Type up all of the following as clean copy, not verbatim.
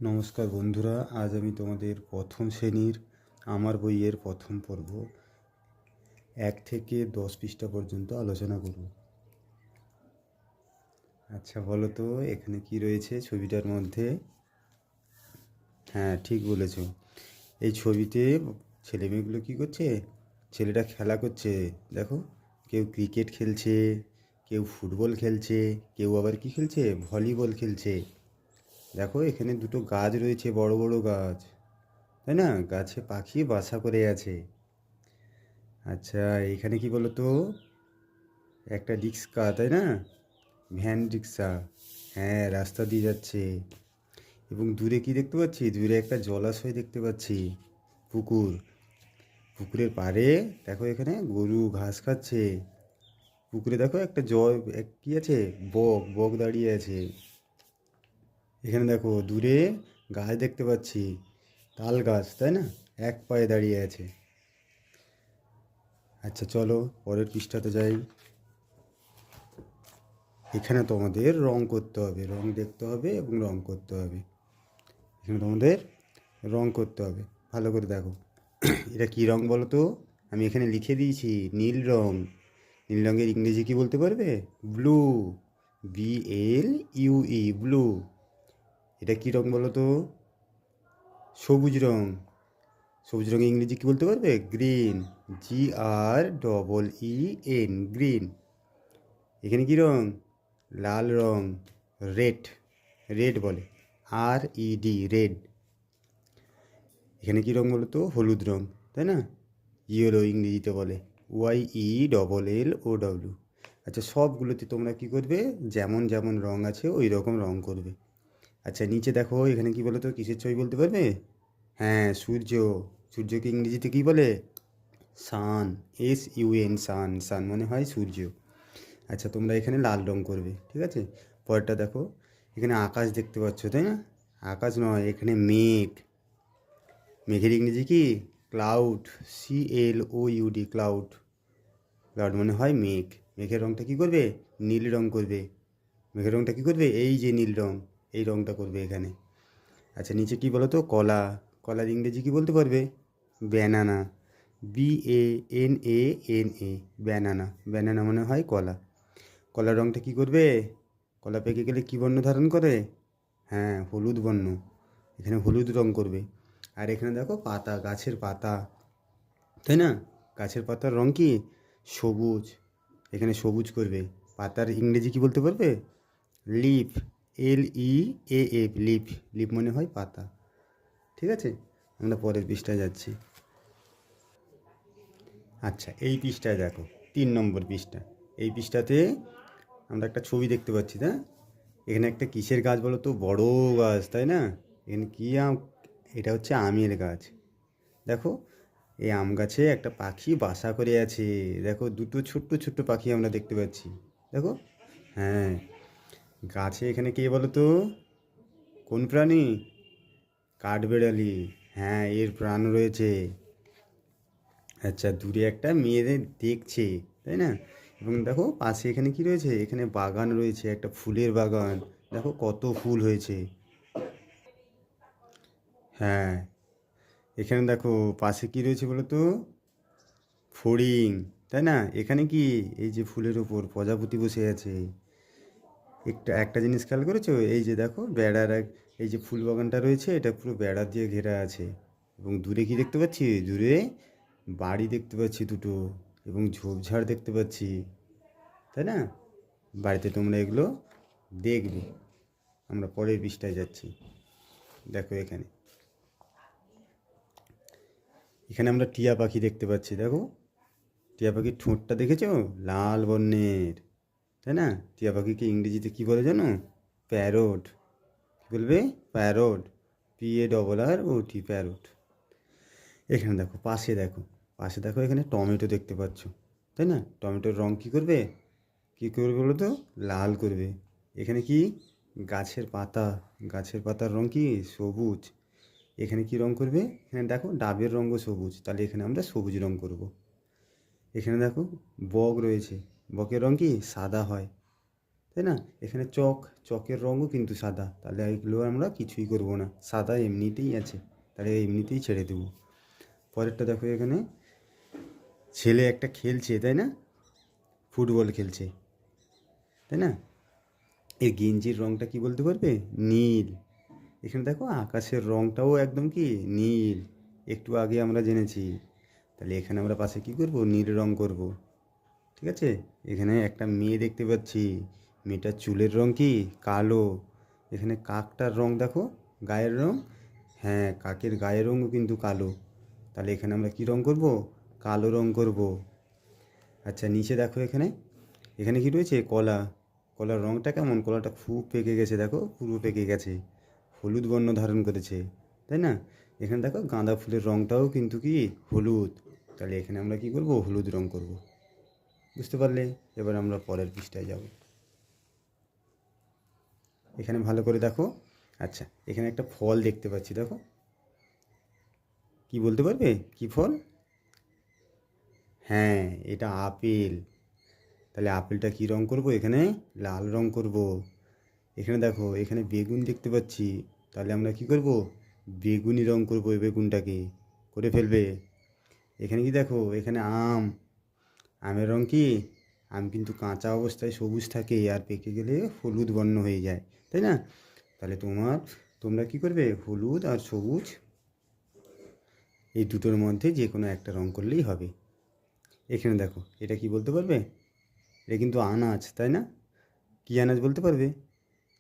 নমস্কার বন্ধুরা, আজ আমি তোমাদের প্রথম শ্রেণীর আমার বইয়ের প্রথম পর্ব 1 থেকে 10 পৃষ্ঠা পর্যন্ত আলোচনা করব। আচ্ছা বলো তো এখানে কি রয়েছে ছবিটার মধ্যে? হ্যাঁ, ঠিক বলেছ। এই ছবিতে ছেলেমেয়েগুলো কি করছে? ছেলেটা খেলা করছে। দেখো, কেউ ক্রিকেট খেলছে, কেউ ফুটবল খেলছে, কেউ আবার কি খেলছে, ভলিবল খেলছে। দেখো এখানে দুটো গাছ রয়েছে, বড় বড় গাছ, তাই না? গাছে পাখি বাসা করে আছে। আচ্ছা, এখানে কি বলো তো, একটা রিক্সা, তাই না? ভ্যান রিক্সা, হ্যাঁ, রাস্তা দিয়ে যাচ্ছে। এবং দূরে কি দেখতে পাচ্ছি? দূরে একটা জলাশয় দেখতে পাচ্ছি, পুকুর। পুকুরের পাড়ে দেখো এখানে গরু ঘাস খাচ্ছে। পুকুরে দেখো একটা কি আছে, বক বক দাঁড়িয়ে আছে। এখানে দেখো দূরে গাছ দেখতে পাচ্ছি, তাল গাছ, তাই না? এক পায়ে দাঁড়িয়ে আছে। আচ্ছা চলো পরের পৃষ্ঠাতে যাই। এখানে তোমাদের রং করতে হবে, রং দেখতে হবে এবং রং করতে হবে। এখানে তোমাদের রং করতে হবে, ভালো করে দেখো। এটা কী রং বলো তো? আমি এখানে লিখে দিয়েছি নীল রং। নীল রঙের ইংরেজি কি বলতে পারবে? Blue, BLUE, blue. এটা কী রং বলো তো? সবুজ রং। সবুজ রঙের ইংরেজি কী বলতে পারবে? Green, GREEN, green. এখানে কী রং? লাল রং, রেড, রেড বলে, RED, রেড। এখানে কী রং বলো তো? হলুদ রং, তাই না? ইয়েলো ইংরেজিতে বলে, YELLOW। আচ্ছা, সবগুলোতে তোমরা কি করবে? যেমন যেমন রং আছে ওই রকম রং করবে। আচ্ছা নিচে দেখো, এখানে কি বলো তো, কিসের ছবি বলতে পারবে? হ্যাঁ, সূর্য। সূর্যকে ইংরেজিতে কী বলে? সান, SUN, সান। সান মানে হয় সূর্য। আচ্ছা তোমরা এখানে লাল রং করবে, ঠিক আছে? পরেরটা দেখো, এখানে আকাশ দেখতে পাচ্ছ, তাই না? আকাশ নয়, এখানে মেঘ। মেঘের ইংরেজি কি? Cloud, CLOUD, cloud. ক্লাউড মানে হয় মেঘ। মেঘের রংটা কী করবে? নীল রং করবে। মেঘের রংটা কী করবে? এই যে নীল রং, এই রংটা করবে এখানে। আচ্ছা নিচে কি বলো তো? কলা। কলার ইংরেজি কী বলতে পারবে? Banana, BANANA, banana. ব্যানানা মানে হয় কলা। কলার রংটা কী করবে? কলা পেকে গেলে কী বর্ণ ধারণ করে? হ্যাঁ, হলুদ বর্ণ। এখানে হলুদ রং করবে। আর এখানে দেখো পাতা, গাছের পাতা, তাই না? গাছের পাতার রং কি? সবুজ। এখানে সবুজ করবে। পাতার ইংরেজি কি বলতে পারবে? Leaf, LEAF, leaf. লিফ মানে হয় পাতা। ঠিক আছে, আমরা পরের পৃষ্ঠায় যাচ্ছি। আচ্ছা এই পৃষ্ঠায় দেখো, 3 নম্বর পৃষ্ঠা। এই পৃষ্ঠাতে আমরা একটা ছবি দেখতে পাচ্ছি, না? এখানে একটা কিসের গাছ বলো তো? বড় গাছ, তাই না? এখানে কী আম? এটা হচ্ছে আমের গাছ। দেখো এই আম গাছে একটা পাখি বাসা করে আছে। দেখো দুটো ছোট্ট ছোট্ট পাখি আমরা দেখতে পাচ্ছি, দেখো। হ্যাঁ, গাছে এখানে কে বলো তো? কোন প্রাণী? কাঠবেড়ালি। হ্যাঁ, এর প্রাণ রয়েছে। আচ্ছা, দূরে একটা মেয়েদের দেখছে, তাই না? এবং দেখো পাশে এখানে কি রয়েছে? এখানে বাগান রয়েছে, একটা ফুলের বাগান। দেখো কত ফুল হয়েছে। হ্যাঁ, এখানে দেখো পাশে কি রয়েছে বলো তো? ফড়িং, তাই না? এখানে কি? এই যে ফুলের ওপর প্রজাপতি বসে আছে। একটা জিনিস খেয়াল করেছো? এই যে দেখো এই যে ফুল বাগানটা রয়েছে, এটা পুরো বেড়া দিয়ে ঘেরা আছে। এবং দূরে কি দেখতে পাচ্ছি? দূরে বাড়ি দেখতে পাচ্ছি দুটো, এবং ঝোপঝাড় দেখতে পাচ্ছি, তাই না? বাড়িতে তোমরা এগুলো দেখবে। আমরা পরের পৃষ্ঠায় যাচ্ছি। দেখো এখানে, এখানে আমরা টিয়া পাখি দেখতে পাচ্ছি, দেখো। টিয়া পাখির ঠোঁটটা দেখেছো? লাল বর্ণের, তাই না? টিয়া পাখিকে ইংরেজিতে কী বলে জানো? প্যারট। কী বলবে? Parrot, PARROT, parrot. এখানে দেখো পাশে, দেখো পাশে, দেখো এখানে টমেটো দেখতে পাচ্ছ, তাই না? টমেটোর রং কী করবে? কী করবে বলো তো? লাল করবে। এখানে কি? গাছের পাতা। গাছের পাতার রং কি? সবুজ। এখানে কি রং করবে? এখানে দেখো ডাবের রঙও সবুজ, তাহলে এখানে আমরা সবুজ রং করব। এখানে দেখো বক রয়েছে, বকের রং কি? সাদা হয়, তাই না? এখানে চক, চকের রঙও কিন্তু সাদা, তাহলে এগুলো আমরা কিছুই করব না, সাদা এমনিতেই আছে, তাহলে এমনিতেই ছেড়ে দেবো। পরেরটা দেখো, এখানে ছেলে একটা খেলছে, তাই না? ফুটবল খেলছে, তাই না? এই গেঞ্জির রঙটা কি বলতে পারবে? নীল। এখানে দেখো আকাশের রঙটাও একদম কি নীল, একটু আগে আমরা জেনেছি। তাহলে এখানে আমরা পাশে কি করব? নীল রং করব। ঠিক আছে? এখানে একটা মেয়ে দেখতে পাচ্ছি, মেয়েটার চুলের রং কি কালো। এখানে কাকটার রং দেখো, গায়ের রং, হ্যাঁ কাকের গায়ের রঙও কিন্তু কালো, তাহলে এখানে আমরা কি রং করব? কালো রং করব। আচ্ছা নিচে দেখো, এখানে এখানে কি রয়েছে? কলা। কলার রংটা কেমন? কলাটা খুব পেকে গেছে, দেখো পুরো পেকে গেছে, হলুদ বর্ণ ধারণ করেছে, তাই না? এখানে দেখো গাঁদা ফুলের রংটাও কিন্তু কি হলুদ, তাহলে এখানে আমরা কি করব? হলুদ রং করব। বুঝতে পারলে? এবার আমরা পরের পৃষ্ঠায় যাব। এখানে ভালো করে দেখো। আচ্ছা এখানে একটা ফল দেখতে পাচ্ছি, দেখো কি বলতে পারবে? কি ফল? হ্যাঁ এটা আপেল। তাহলে আপেলটা কী রং করব? এখানে লাল রং করব। এখানে দেখো, এখানে বেগুন দেখতে পাচ্ছি, তাহলে আমরা কি করব? বেগুনি রং করব এই বেগুনটাকে, করে ফেলবে। এখানে কি দেখো? এখানে আম, আমের রং কি? আম কিন্তু কাঁচা অবস্থায় সবুজ থাকে, আর পেকে গেলে হলুদ বর্ণ হয়ে যায়, তাই না? তাহলে তোমরা কি করবে? হলুদ আর সবুজ এই দুটোর মধ্যে যে কোনো একটা রং করলেই হবে। এখানে দেখো, এটা কি বলতে পারবে? এটা কিন্তু আনাজ, তাই না? কী আনাজ বলতে পারবে?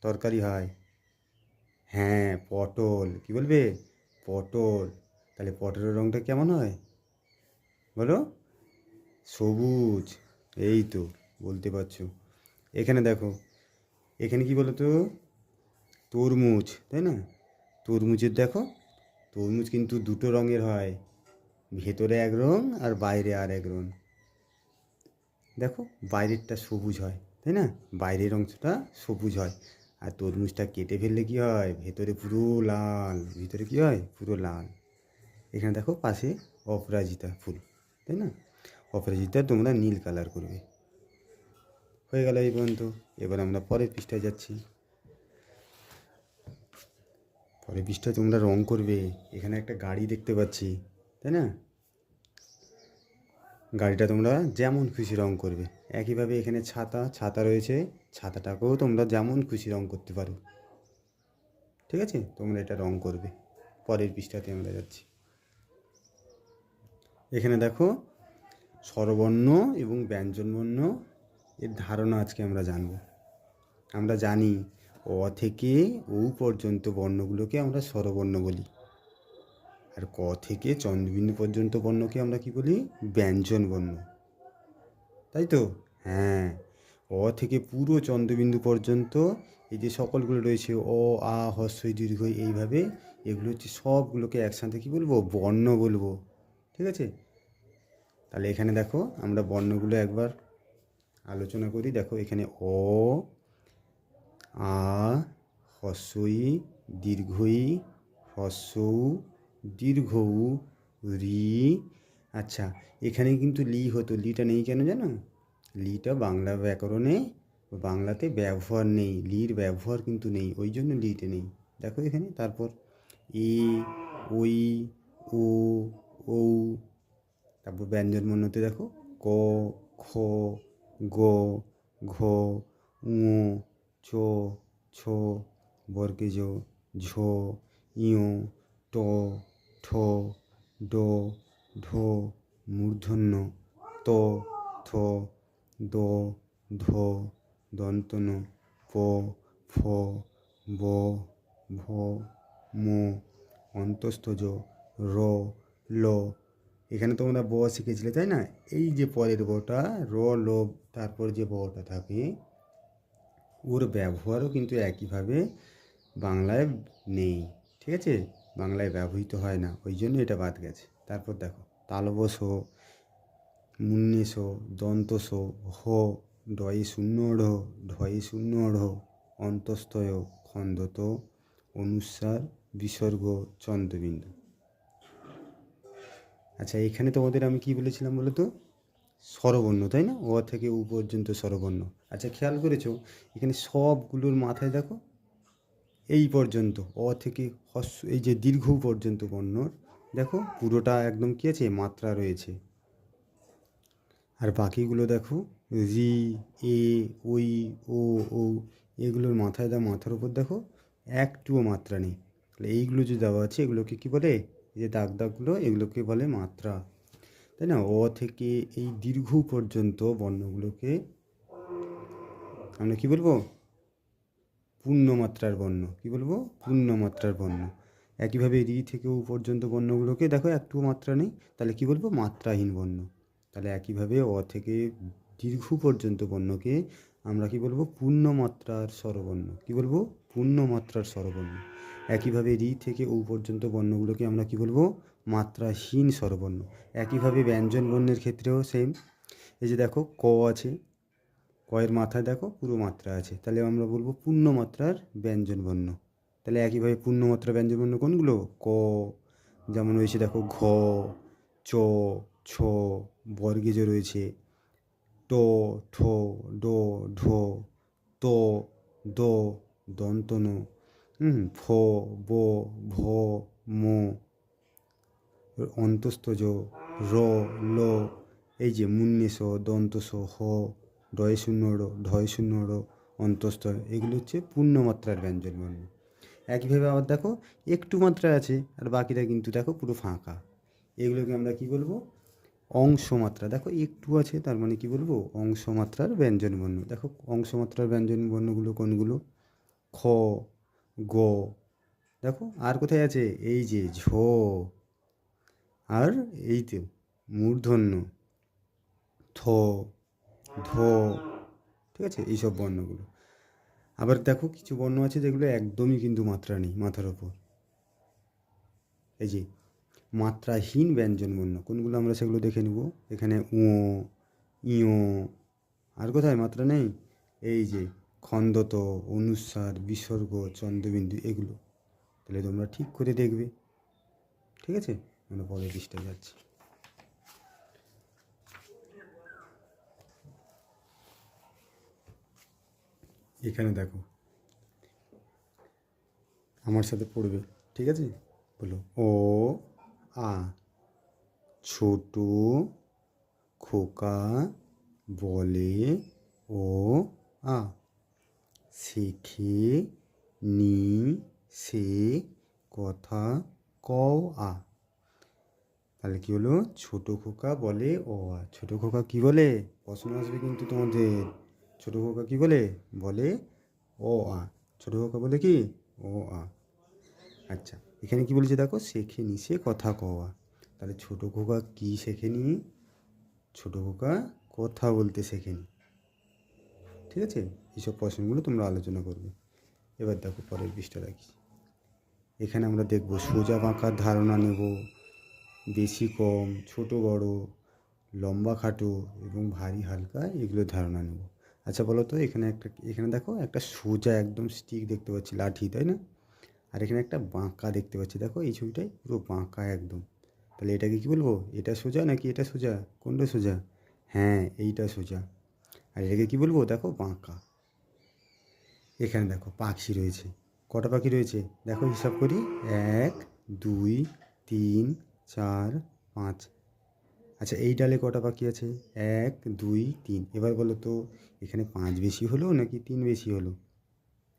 তরকারি হয়, হ্যাঁ পটল। কি বলবে? পটল। তাহলে পটলের রংটা কেমন হয় বলো? সবুজ। এই তো বলতে পারছো। এখানে দেখো, এখানে কি বলো তো? তরমুজ, তাই না? তরমুজের দেখো, তরমুজ কিন্তু দুটো রঙের হয়, ভেতরে এক রং আর বাইরে আর এক রং। দেখো বাইরেরটা সবুজ হয়, তাই না? বাইরের অংশটা সবুজ হয়, আর তরমুজটা কেটে ফেললে কি হয়? ভেতরে পুরো লাল, ভিতরে কি হয়? পুরো লাল। এখানে দেখো পাশে অপরাজিতা ফুল, তাই না? অপরাজিতা তোমরা নীল কালার করবে। হয়ে গেল এই পর্যন্ত। এবার আমরা পরের পৃষ্ঠায় যাচ্ছি। পরের পৃষ্ঠায় তোমরা রং করবে। এখানে একটা গাড়ি দেখতে পাচ্ছি, তাই না? গাড়িটা তোমরা যেমন খুশি রং করবে। একইভাবে এখানে ছাতা রয়েছে, ছাতাটাকেও তোমরা যেমন খুশি রং করতে পারো। ঠিক আছে? তোমরা এটা রং করবে। পরের পৃষ্ঠাতে আমরা যাচ্ছি। এখানে দেখো স্বরবর্ণ এবং ব্যঞ্জনবর্ণ এর ধারণা আজকে আমরা জানব। আমরা জানি অ থেকে ও পর্যন্ত বর্ণগুলোকে আমরা স্বরবর্ণ বলি, আর ক থেকে চন্দ্রবিন্দু পর্যন্ত বর্ণকে আমরা কি বলি? ব্যঞ্জন বর্ণ, তাই তো? হ্যাঁ, অ থেকে পুরো চন্দ্রবিন্দু পর্যন্ত এই যে সকলগুলো রয়েছে, অ আ হ্রস্ব ই দীর্ঘ ই, এইভাবে এগুলো হচ্ছে সবগুলোকে একসাথে কি বলবো? বর্ণ বলবো। ঠিক আছে? তাহলে এখানে দেখো আমরা বর্ণগুলো একবার আলোচনা করি। দেখো এখানে অ, আ, হ্রস্ব ই দীর্ঘ ই, হ্রস্ব উ, দীর্ঘ উ, রি। আচ্ছা এখানে কিন্তু লি হতো, লিটা নেই কেন জানো? লিটা বাংলা ব্যাকরণে, বাংলাতে ব্যবহার নেই, লির ব্যবহার কিন্তু নেই, ওই জন্য লিটা নেই। দেখো এখানে তারপর এ, ওই, ও, ঔ। তারপর ব্যঞ্জন বর্ণতে দেখো ক, খ, গ, ঘ, ঙ, চ, ছ, বর্গেজ, ঝ, ঞ, ট, ঠ, ড, ঢ, মূর্ধন্য, ত, থ, দ, ধ, দন্তন, প, ফ, ব, ভ, ম, অন্তস্থজ, র, ল। এখানে তোমরা ব শিখেছিলে, তাই না? এই যে পরের বটা র, ল, তারপর যে বটা থাকে, ওর ব্যবহারও কিন্তু একইভাবে বাংলায় নেই। ঠিক আছে? বাংলায় ব্যবহৃত হয় না, ওই জন্য এটা বাদ গেছে। তারপর দেখো তালবস, মুন্নেস, দন্তস, হ, ডয়ে শূন্য ঢ, ঢয়ে শূন্য ঢ, অন্তস্থয়, খন্দত, অনুস্বার, বিসর্গ, চন্দ্রবিন্দু। আচ্ছা এখানে তোমাদের আমি কি বলেছিলাম বলো তো? স্বরবর্ণ, তাই না? অ থেকে উ পর্যন্ত স্বরবর্ণ। আচ্ছা খেয়াল করেছো এখানে সবগুলোর মাথায় দেখো এই পর্যন্ত অ থেকে হস্য এই যে দীর্ঘ পর্যন্ত বর্ণর দেখো পুরোটা একদম কী আছে মাত্রা রয়েছে। আর বাকিগুলো দেখো রি, এ, ওই, ও, ও, এগুলোর মাথায় মাথার উপর দেখো একটুও মাত্রা নেই। তাহলে এইগুলো যে দেওয়া আছে এগুলোকে কী বলে, এই যে দাগ দাগগুলো এগুলোকে বলে মাত্রা, তাই না? অ থেকে এই দীর্ঘ পর্যন্ত বর্ণগুলোকে আমরা কী বলবো, পূর্ণমাত্রার বর্ণ। কী বলবো, পূর্ণমাত্রার বর্ণ। একইভাবে রি থেকে ও পর্যন্ত বর্ণগুলোকে দেখো একটুও মাত্রা নেই, তাহলে কী বলবো, মাত্রাহীন বর্ণ। তাহলে একইভাবে অ থেকে দীর্ঘ পর্যন্ত বর্ণকে আমরা কী বলবো, পূর্ণমাত্রার স্বরবর্ণ। কী বলবো, পূর্ণমাত্রার স্বরবর্ণ। একইভাবে রি থেকে ও পর্যন্ত বর্ণগুলোকে আমরা কী বলবো, মাত্রাহীন স্বরবর্ণ। একইভাবে ব্যঞ্জন বর্ণের ক্ষেত্রেও সেম। এই যে দেখো ক আছে, কয়ের মাথায় দেখো পুরো মাত্রা আছে, তাহলে আমরা বলবো পূর্ণমাত্রার ব্যঞ্জনবর্ণ। তাহলে একইভাবে পূর্ণমাত্রা ব্যঞ্জনবর্ণ কোনগুলো, ক, যেমন রয়েছে দেখো ঘ, চ, ছ, বর্গে যে রয়েছে ট, ঠ, ড, ঢ, ত, দ, দন্ত ন, ফ, ব, ভ, ম, অন্তস্থ জ, র, ল, এই যে মুন্নেস, দন্তস, হ, ডয় শূন্য র, ঢয় শূন্য র, অন্তস্থ, এগুলো হচ্ছে পূর্ণমাত্রার ব্যঞ্জনবর্ণ। একইভাবে আবার দেখো একটু মাত্রা আছে আর বাকিটা কিন্তু দেখো পুরো ফাঁকা, এগুলোকে আমরা কি বলবো, অংশমাত্রা। দেখো একটু আছে তার মানে কি বলবো, অংশমাত্রার ব্যঞ্জনবর্ণ। দেখো অংশমাত্রার ব্যঞ্জনবর্ণগুলো কোনগুলো, খ, গ, দেখো আর কোথায় আছে, এই যে ঝ, আর এই তো মূর্ধন্য, থ, ধ, ঠিক আছে, এইসব বর্ণগুলো। আবার দেখো কিছু বর্ণ আছে যেগুলো একদমই কিন্তু মাত্রা নেই মাথার ওপর, এই যে মাত্রাহীন ব্যঞ্জনবর্ণ কোনগুলো আমরা সেগুলো দেখে নেব। এখানে ও, ইও, আর কোথায় মাত্রা নেই, এই যে খণ্ডত, অনুস্বার, বিসর্গ, চন্দ্রবিন্দু, এগুলো। তাহলে তোমরা ঠিক করে দেখবে, ঠিক আছে? আমরা পরের পৃষ্ঠায় যাচ্ছি। এখানে দেখো আমার সাথে পড়বে, ঠিক আছে? বলো, ও আ, ছোট খোকা বলে ও আ, শেখে নি সে কথা কও আ। তাহলে কী হলো, ছোট খোকা বলে ও আ। ছোট খোকা কী বলে, প্রশ্ন আসবে কিন্তু তোমাদের, ছোট খোকা কী বলে, বলে ও আ। ছোট খোকা বলে কি, ও আ। আচ্ছা এখানে কি বলেছে দেখো, শেখেনি সে কথা কওয়া। তাহলে ছোট খোকা কি শেখেনি, ছোট খোকা কথা বলতে শেখেনি, ঠিক আছে? এইসব প্রশ্নগুলো তোমরা আলোচনা করবে। এবার দেখো পরের পৃষ্ঠা রাখি। এখানে আমরা দেখব সোজা বাঁকার ধারণা নেব, বেশি কম, ছোট বড়, লম্বা খাটো এবং ভারী হালকা, এগুলোর ধারণা নেব। আচ্ছা বলো তো, এখানে দেখো একটা সোজা একদম স্টিক দেখতে পাচ্ছি, লাঠি, তাই না? আর এখানে একটা বাঁকা দেখতে পাচ্ছি, দেখো এই ছবিটায় পুরো বাঁকা একদম। তাহলে এটাকে কী বলবো, এটা সোজা নাকি এটা সোজা, কোনটা সোজা? হ্যাঁ এইটা সোজা। আর এটাকে কী বলবো, দেখো বাঁকা। এখানে দেখো পাখি রয়েছে, কটা পাখি রয়েছে দেখো, হিসাব করি, 1 2 3 4 5। আচ্ছা এই ডালে কটা পাখি আছে, 1 2 3। এবার বলো তো এখানে 5 বেশি হলো নাকি 3 বেশি হলো?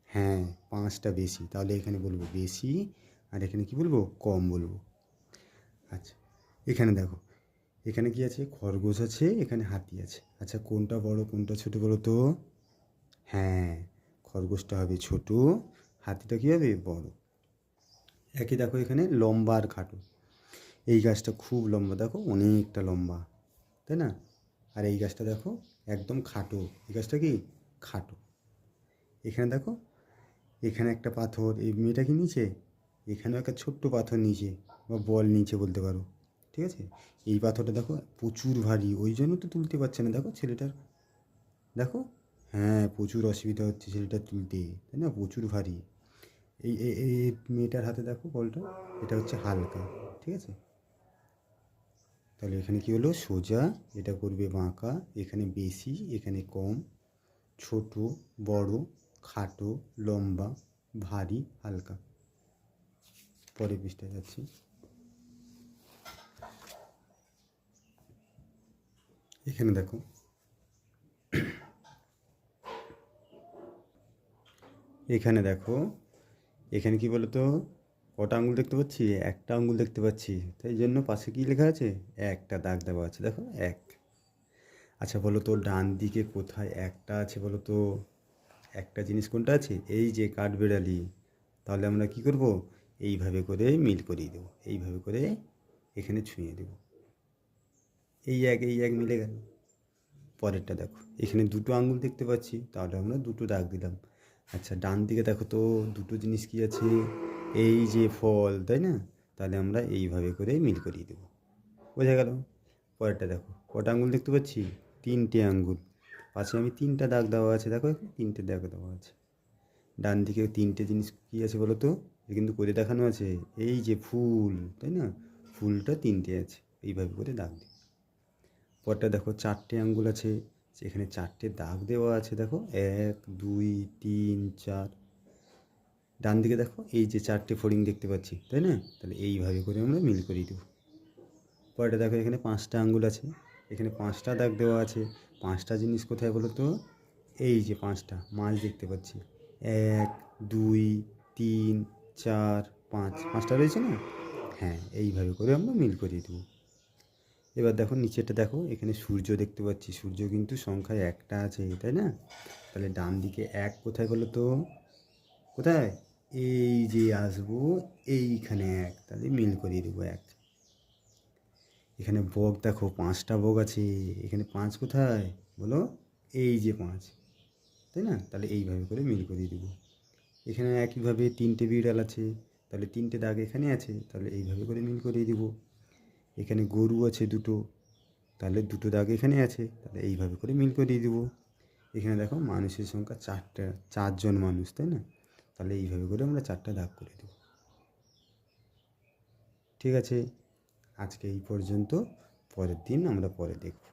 হ্যাঁ 5টা বেশি, তাহলে এখানে বলবো বেশি, আর এখানে কি বলবো, কম বলবো। আচ্ছা এখানে দেখো, এখানে কি আছে, খরগোশ আছে, এখানে হাতি আছে। আচ্ছা কোনটা বড় কোনটা ছোট বলো তো? হ্যাঁ খরগোশটা হবে ছোট, হাতিটা কী হবে, বড়। একই দেখো এখানে লম্বা আর খাটো, এই গাছটা খুব লম্বা, দেখো অনেকটা লম্বা, তাই না? আর এই গাছটা দেখো একদম খাটো, এই গাছটা কি খাটো। এখানে দেখো, এখানে একটা পাথর, এই মেয়েটা কি নিচে, এখানেও একটা ছোট্ট পাথর নিচে বা বল নিচে বলতে পারো, ঠিক আছে? এই পাথরটা দেখো প্রচুর ভারী, ওই জন্য তো তুলতে পারছে না, দেখো ছেলেটার, দেখো, হ্যাঁ প্রচুর অসুবিধা হচ্ছে ছেলেটার তুলতে, তাই না, প্রচুর ভারী। এই এই এই মেয়েটার হাতে দেখো বলটা, এটা হচ্ছে হালকা, ঠিক আছে? তাহলে এখানে কি হলো, সোজা, এটা করবে বাঁকা, এখানে বেশি এখানে কম, ছোট, বড়, খাটো, লম্বা, ভারী, হালকা। পরের পৃষ্ঠায় যাচ্ছি। এখানে দেখো, এখানে দেখো, এখানে কি বলতো, কটা আঙুল দেখতে পাচ্ছি? একটা আঙুল দেখতে পাচ্ছি, তাই জন্য পাশে কি লেখা আছে? একটা দাগ দেওয়া আছে, দেখো এক। আচ্ছা বলো তো ডান দিকে কোথায় একটা আছে বলো তো? একটা জিনিস কোনটা আছে? এই যে কাঠবেড়ালি। তাহলে আমরা কি করব? এইভাবে করে মিল করিয়ে দেবো, এইভাবে করে এখানে ছুঁয়ে দেবো। এই এক মিলে গেল। পরেরটা দেখো, এখানে দুটো আঙুল দেখতে পাচ্ছি, তাহলে আমরা দুটো দাগ দিলাম। আচ্ছা ডান দিকে দেখো তো, দুটো জিনিস কি আছে? এই যে ফল, তাই না? তাহলে আমরা এইভাবে করে মিল করিয়ে দেবো। বোঝা গেল? পরেরটা দেখো, কটা আঙুল দেখতে পাচ্ছি? তিনটে আঙুল। পাশে আমি তিনটা দাগ দেওয়া আছে, দেখো তিনটে দাগ দেওয়া আছে। ডান দিকে তিনটে জিনিস কী আছে বলো তো? এটা কিন্তু করে দেখানো আছে। এই যে ফুল, তাই না? ফুলটা তিনটে আছে, এইভাবে করে দাগ দিই। পরটা দেখো, চারটে আঙ্গুল আছে, সেখানে চারটে দাগ দেওয়া আছে, দেখো 1 2 3 4। ডান দিকে দেখো, এই যে চারটে ফড়িং দেখতে পাচ্ছি, তাই না? তাহলে এইভাবে করে আমরা মিল করিয়ে দেবো। পরেরটা দেখো, এখানে 5টা আঙ্গুল আছে, এখানে 5টা দাগ দেওয়া আছে। 5টা জিনিস কোথায় বলো তো? এই যে 5টা মাছ দেখতে পাচ্ছি, 1 2 3 4 5, 5টা রয়েছে না? হ্যাঁ, এইভাবে করে আমরা মিল করিয়ে দেবো। এবার দেখো নিচেরটা দেখো, এখানে সূর্য দেখতে পাচ্ছি, সূর্য কিন্তু সংখ্যায় একটা আছে, তাই না? তাহলে ডান দিকে এক কোথায় বলো তো? কোথায়? এই যে আসবো, এইখানে এক, তাহলে মিল করিয়ে দেবো এক। এখানে বক দেখো, 5টা বক আছে, এখানে 5 কোথায় বলো? এই যে 5, তাই না? তাহলে এইভাবে করে মিল করিয়ে দেবো। এখানে একইভাবে 3টে বিড়াল আছে, তাহলে 3টে দাগ এখানে আছে, তাহলে এইভাবে করে মিল করিয়ে দেবো। এখানে গরু আছে দুটো, তাহলে দুটো দাগ এখানে আছে, তাহলে এইভাবে করে মিল করিয়ে দেবো। এখানে দেখো মানুষের সংখ্যা 4টা, 4জন মানুষ, তাই না? তাহলে এইভাবে করে আমরা 4টা দাগ করে দেবো। ঠিক আছে, আজকে এই পর্যন্ত। পরের দিন আমরা পরে দেখব।